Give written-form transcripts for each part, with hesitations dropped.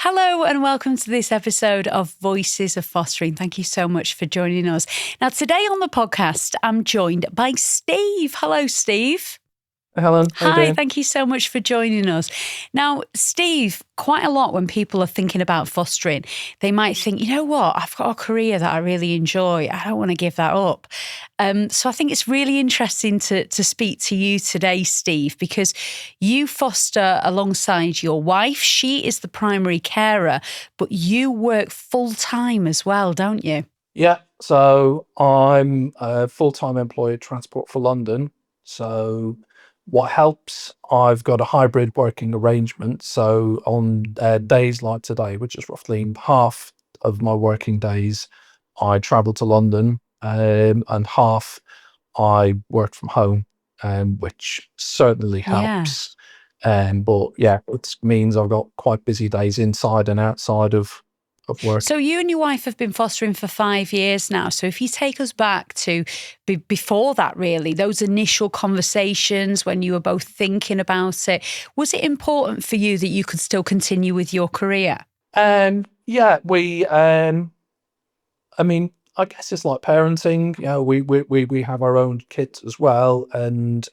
Hello and welcome to this episode of Voices of Fostering. Thank you so much for joining us. Now, today on the podcast, I'm joined by Steve. Hello, Steve. Hey, Helen, how you Hi, doing? thank you so much for joining us. Now, Steve, quite a lot when people are thinking about fostering, they might think, you know what, I've got a career that I really enjoy. I don't want to give that up. So I think it's really interesting to speak to you today, Steve, because you foster alongside your wife. She is the primary carer, but you work full time as well, don't you? Yeah, so I'm a full-time employee at Transport for London. So what helps, I've got a hybrid working arrangement. So on days like today, which is roughly half of my working days, I travel to London, and half I work from home, which certainly Yeah. helps. But yeah, it means I've got quite busy days inside and outside of work. So you and your wife have been fostering for 5 years now. So if you take us back to before that, really, those initial conversations when you were both thinking about it, was it important for you that you could still continue with your career? Yeah, I mean, I guess it's like parenting. You know, we have our own kids as well, and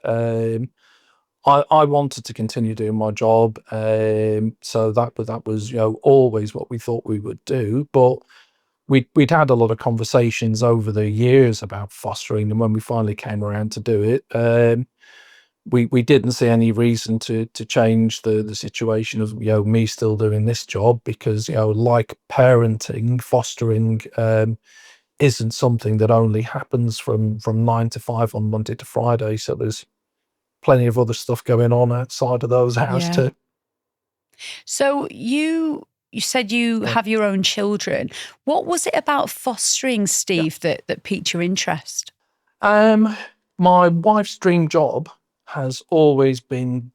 I wanted to continue doing my job. So that was always what we thought we would do. But we'd had a lot of conversations over the years about fostering, and when we finally came around to do it, we didn't see any reason to change the situation of me still doing this job, because like parenting, fostering isn't something that only happens from 9 to 5 on Monday to Friday. So there's plenty of other stuff going on outside of those hours Yeah. too. So you said you Yeah. have your own children. What was it about fostering, Yeah. Steve, that piqued your interest? Um, my wife's dream job has always been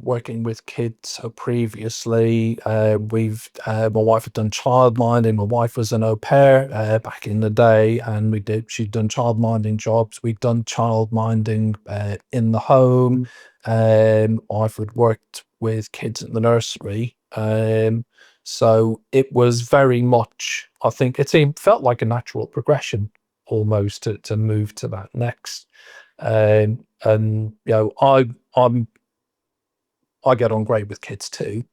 working with kids. So previously, my wife had done childminding. My wife was an au pair back in the day, and she'd done childminding jobs. We'd done childminding in the home. I've worked with kids in the nursery. So it was very much, I think felt like a natural progression almost to move to that next. And I get on great with kids too.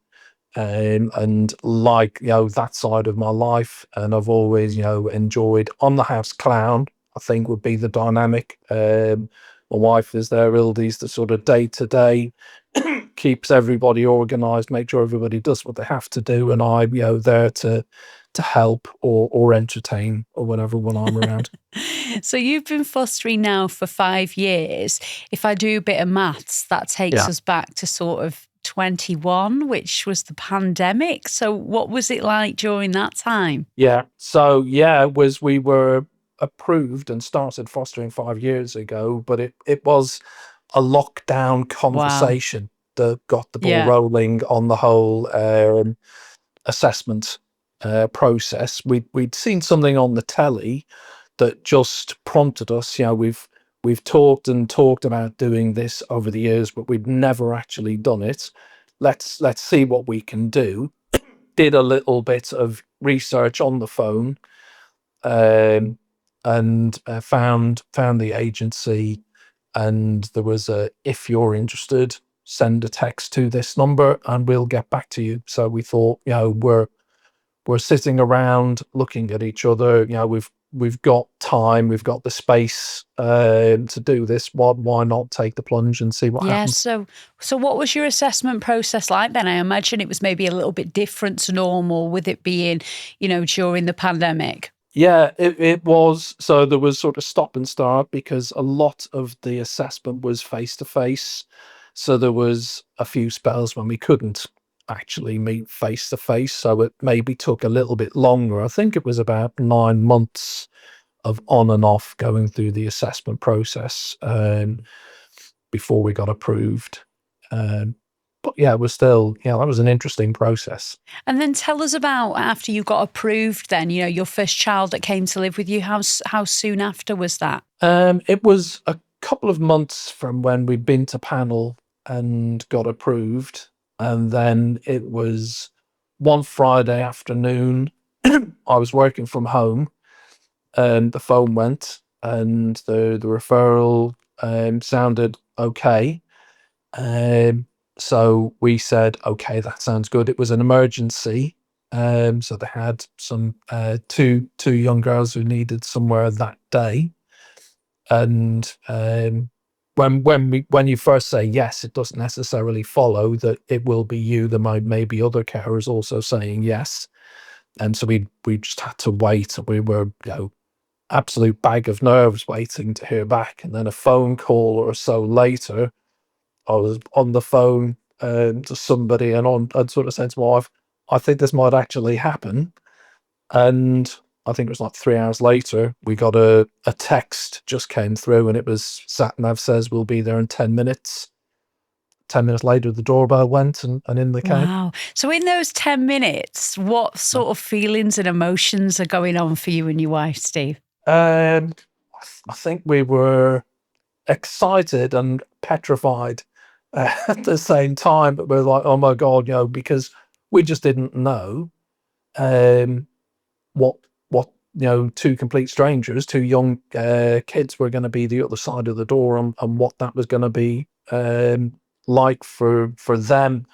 And like, that side of my life, and I've always, enjoyed on the house clown, I think would be the dynamic. My wife is there, Ildy's the sort of day to day, keeps everybody organized, make sure everybody does what they have to do, and I'm, there to help or entertain or whatever when I'm around. So you've been fostering now for 5 years. If I do a bit of maths, that takes Yeah. us back to sort of 21, which was the pandemic. So what was it like during that time? Yeah. So yeah, we were approved and started fostering 5 years ago, but it was a lockdown Wow. conversation that got the ball Yeah. rolling on the whole assessment process. We'd seen something on the telly that just prompted us. We've talked and talked about doing this over the years, but we'd never actually done it. Let's see what we can do. Did a little bit of research on the phone, um, and found the agency, and there was a, if you're interested, send a text to this number and we'll get back to you. So we thought, we're sitting around looking at each other. We've got time, we've got the space to do this. Why not take the plunge and see what Yeah. happens? So what was your assessment process like then? I imagine it was maybe a little bit different to normal with it being, during the pandemic. Yeah, it was. So there was sort of stop and start, because a lot of the assessment was face to face. So there was a few spells when we couldn't actually meet face to face. So it maybe took a little bit longer. I think it was about 9 months of on and off going through the assessment process before we got approved. Um, but yeah, it was still, that was an interesting process. And then tell us about after you got approved then, your first child that came to live with you. How soon after was that? It was a couple of months from when we'd been to panel and got approved, and then it was one Friday afternoon, I was working from home, and the phone went, and the referral sounded okay. Um, so we said, okay, that sounds good. It was an emergency. So they had some two young girls who needed somewhere that day. And when you first say yes, it doesn't necessarily follow that it will be you. There may be other carers also saying yes. And so we just had to wait. We were, absolute bag of nerves waiting to hear back. And then a phone call or so later, I was on the phone to somebody, and I'd sort of said to my wife, I think this might actually happen. And I think it was like 3 hours later, we got a text just came through, and it was sat nav says we'll be there in 10 minutes. 10 minutes later, the doorbell went, and in they came. Wow. So in those 10 minutes, what sort of feelings and emotions are going on for you and your wife, Steve? I think we were excited and petrified at the same time, but we're like, oh my God, because we just didn't know um, what two complete strangers, two young kids were going to be the other side of the door, and what that was going to be like for them,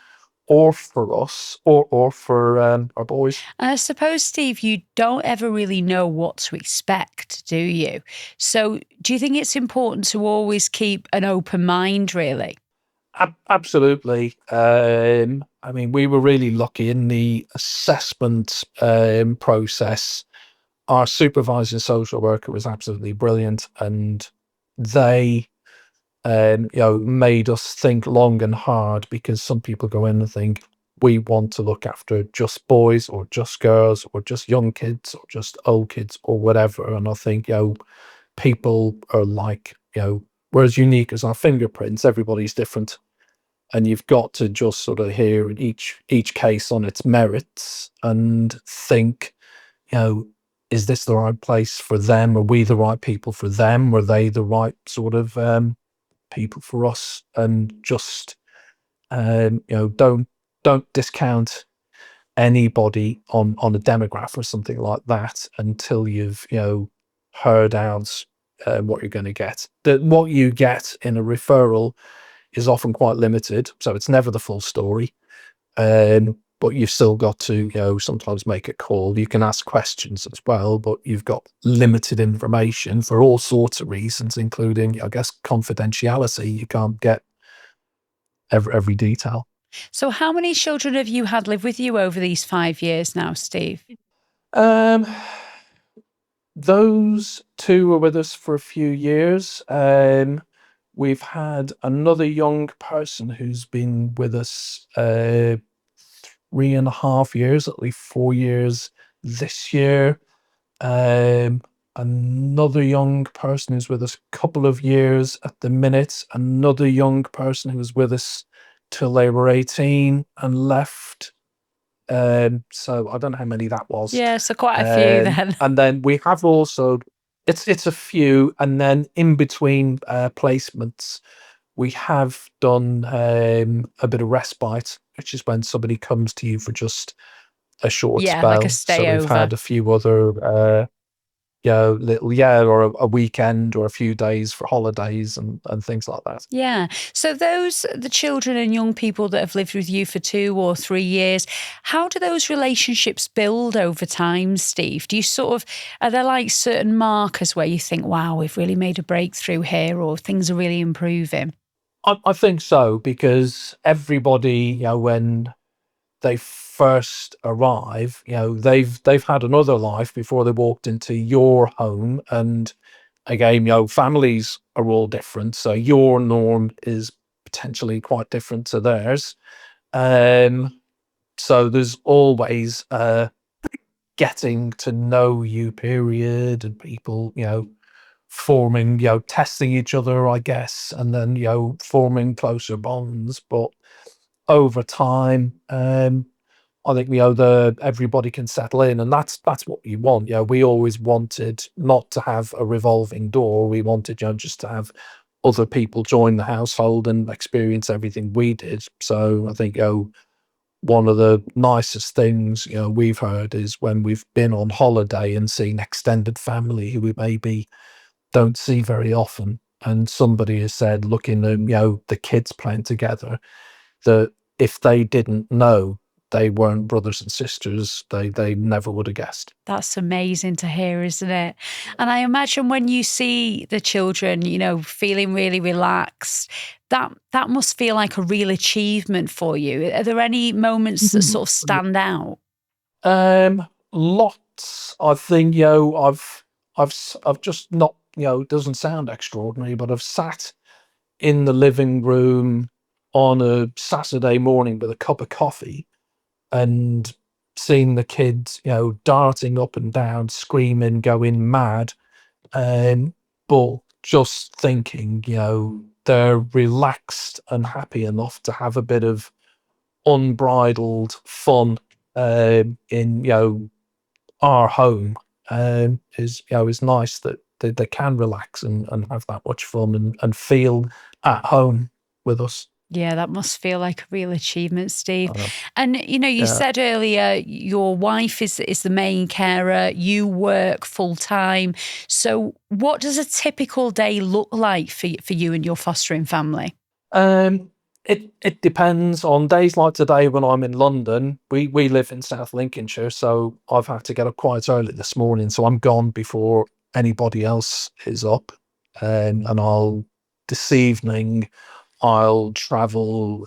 or for us, or for our boys. I suppose, Steve, you don't ever really know what to expect, do you? So do you think it's important to always keep an open mind, really? Absolutely. I mean, we were really lucky in the assessment process. Our supervising social worker was absolutely brilliant, and they, made us think long and hard, because some people go in and think we want to look after just boys or just girls or just young kids or just old kids or whatever. And I think, people are like, we're as unique as our fingerprints. Everybody's different, and you've got to just sort of hear each case on its merits and think, you know, is this the right place for them? Are we the right people for them? Are they the right sort of people for us? And just don't discount anybody on a demograph or something like that until you've heard out what you're going to get. That what you get in a referral is often quite limited, so it's never the full story. But you've still got to, sometimes make a call. You can ask questions as well, but you've got limited information for all sorts of reasons, including, I guess, confidentiality. You can't get every detail. So how many children have you had live with you over these 5 years now, Steve? Um, those two were with us for a few years. We've had another young person who's been with us 3.5 years, at least 4 years this year. Another young person who's with us a couple of years at the minute. Another young person who was with us till they were 18 and left. So I don't know how many that was. Yeah, so quite a few then. And then we have also, it's a few, and then in between placements, we have done a bit of respite, which is when somebody comes to you for just a short Yeah, like a spell. So we've stayover. had a few other, or a weekend or a few days for holidays and things like that. Yeah. So the children and young people that have lived with you for 2 or 3 years, how do those relationships build over time, Steve? Do you are there like certain markers where you think, wow, we've really made a breakthrough here, or things are really improving? I think so, because everybody, when they first arrive, they've had another life before they walked into your home. And again, families are all different, so your norm is potentially quite different to theirs. So there's always getting to know you period, and people, forming, testing each other, I guess, and then, forming closer bonds. But over time, I think, everybody can settle in, and that's what we want. We always wanted not to have a revolving door. We wanted, just to have other people join the household and experience everything we did. So I think, one of the nicest things, we've heard is when we've been on holiday and seen extended family who we maybe don't see very often. And somebody has said, looking at, the kids playing together, that if they didn't know they weren't brothers and sisters, they never would have guessed. That's amazing to hear, isn't it? And I imagine when you see the children, feeling really relaxed, that must feel like a real achievement for you. Are there any moments that sort of stand out? Lots. I think, I've just not, it doesn't sound extraordinary, but I've sat in the living room on a Saturday morning with a cup of coffee and seen the kids, darting up and down, screaming, going mad. But just thinking, they're relaxed and happy enough to have a bit of unbridled fun in, our home, is nice that they can relax and have that much fun and feel at home with us. Yeah, that must feel like a real achievement, Steve. Uh, And you yeah. said earlier your wife is the main carer, you work full time. So what does a typical day look like for you and your fostering family? Um, it depends on days like today when I'm in London. We live in South Lincolnshire, so I've had to get up quite early this morning, so I'm gone before anybody else is up. And I'll this evening I'll travel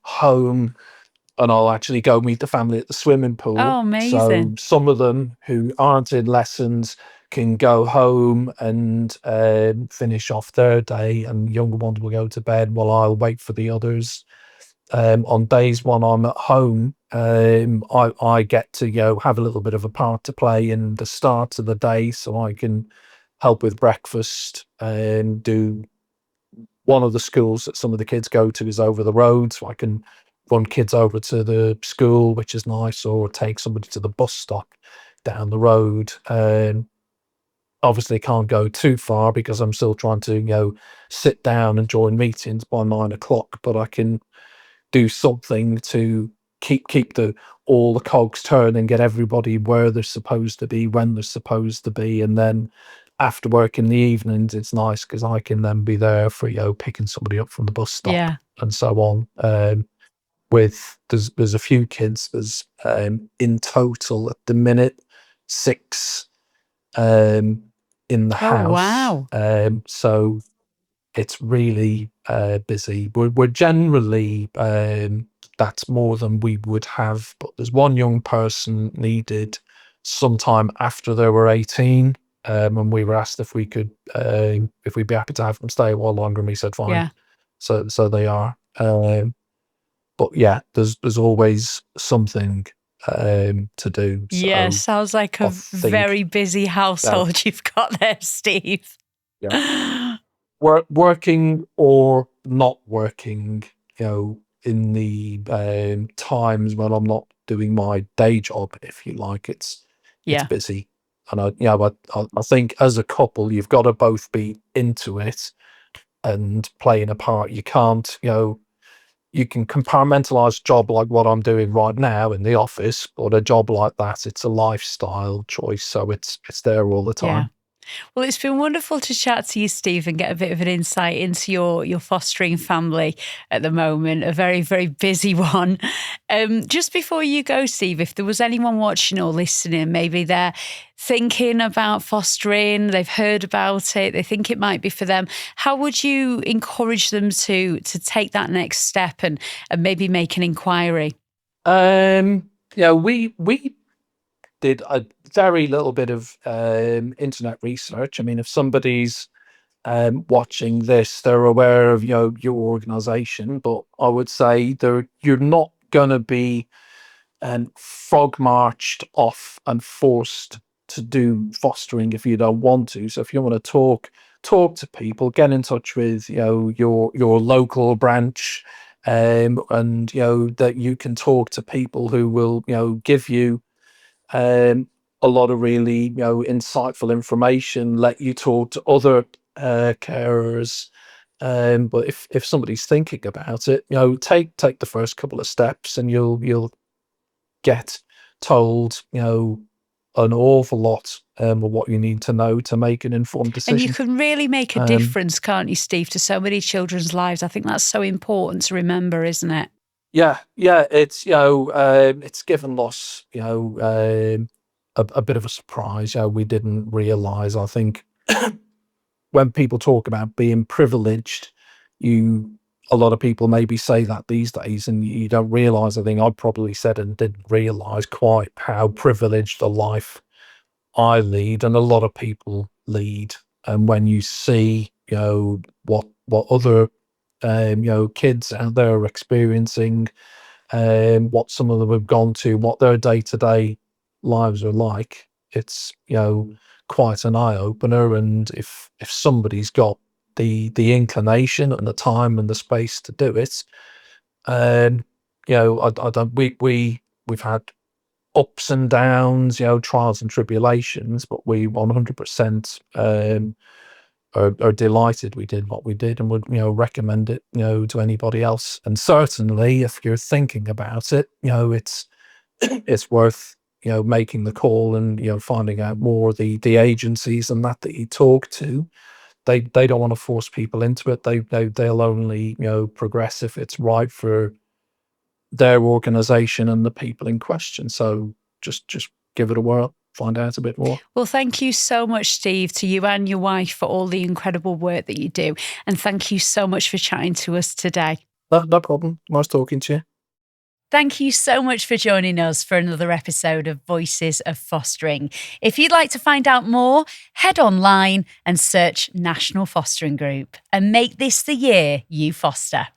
home and I'll actually go meet the family at the swimming pool. Oh, So amazing. some of them who aren't in lessons can go home and finish off their day, and younger ones will go to bed while I'll wait for the others. On days when I'm at home, I get to have a little bit of a part to play in the start of the day, so I can help with breakfast and do one of the schools that some of the kids go to is over the road, so I can run kids over to the school, which is nice, or take somebody to the bus stop down the road. Obviously, can't go too far because I'm still trying to, sit down and join meetings by 9 o'clock. But I can do something to keep the all the cogs turning, get everybody where they're supposed to be, when they're supposed to be, and then after work in the evenings, it's nice because I can then be there for, picking somebody up from the bus stop Yeah. and so on. With there's a few kids. There's in total at the minute 6 um, in the Oh, house. wow. So it's really busy. We're generally that's more than we would have, but there's one young person needed sometime after they were 18, and we were asked if we'd be happy to have them stay a while longer, and we said fine. Yeah. So they are. But yeah, there's always something to do. Yeah, So sounds like I a think very busy that household you've got there, Steve. yeah, working or not working, in the times when I'm not doing my day job, if you like, it's Yeah. busy. And I think as a couple, you've got to both be into it and playing a part. You can't, you can compartmentalize a job like what I'm doing right now in the office, but a job like that, it's a lifestyle choice, so it's there all the Yeah. time. Well, it's been wonderful to chat to you, Steve, and get a bit of an insight into your fostering family at the moment, a very, very busy one. Just before you go, Steve, if there was anyone watching or listening, maybe they're thinking about fostering, they've heard about it, they think it might be for them, how would you encourage them to take that next step and maybe make an inquiry? We did a very little bit of internet research. I mean, if somebody's watching this, they're aware of your organization, but I would say you're not going to be frog marched off and forced to do fostering if you don't want to. So if you want to talk to people, get in touch with your local branch, and that you can talk to people who will give you um, a lot of really insightful information. Let you talk to other carers But if somebody's thinking about it, take the first couple of steps, and you'll get told, an awful lot of what you need to know to make an informed And you decision. can really make a Um, difference, can't you, Steve, to so many children's lives? I think that's so important to remember, isn't it? yeah, it's given us, a bit of a surprise. We didn't realize. I think when people talk about being privileged, you a lot of people maybe say that these days, and you don't realize. I think I probably said and didn't realize quite how privileged a life I lead, and a lot of people lead. And when you see, what other, kids out there are experiencing, what some of them have gone to, what their day to day lives are like, it's, quite an eye opener. And if somebody's got the inclination and the time and the space to do it, I don't. We've had ups and downs, trials and tribulations, but we 100% are delighted we did what we did, and would, recommend it, to anybody else. And certainly, if you're thinking about it, it's worth, making the call, and, finding out more. The agencies and that you talk to, they don't want to force people into it. They'll only, progress if it's right for their organization and the people in question. So just give it a whirl, find out a bit more. Well, thank you so much, Steve, to you and your wife for all the incredible work that you do. And thank you so much for chatting to us today. No problem. Nice talking to you. Thank you so much for joining us for another episode of Voices of Fostering. If you'd like to find out more, head online and search National Fostering Group and make this the year you foster.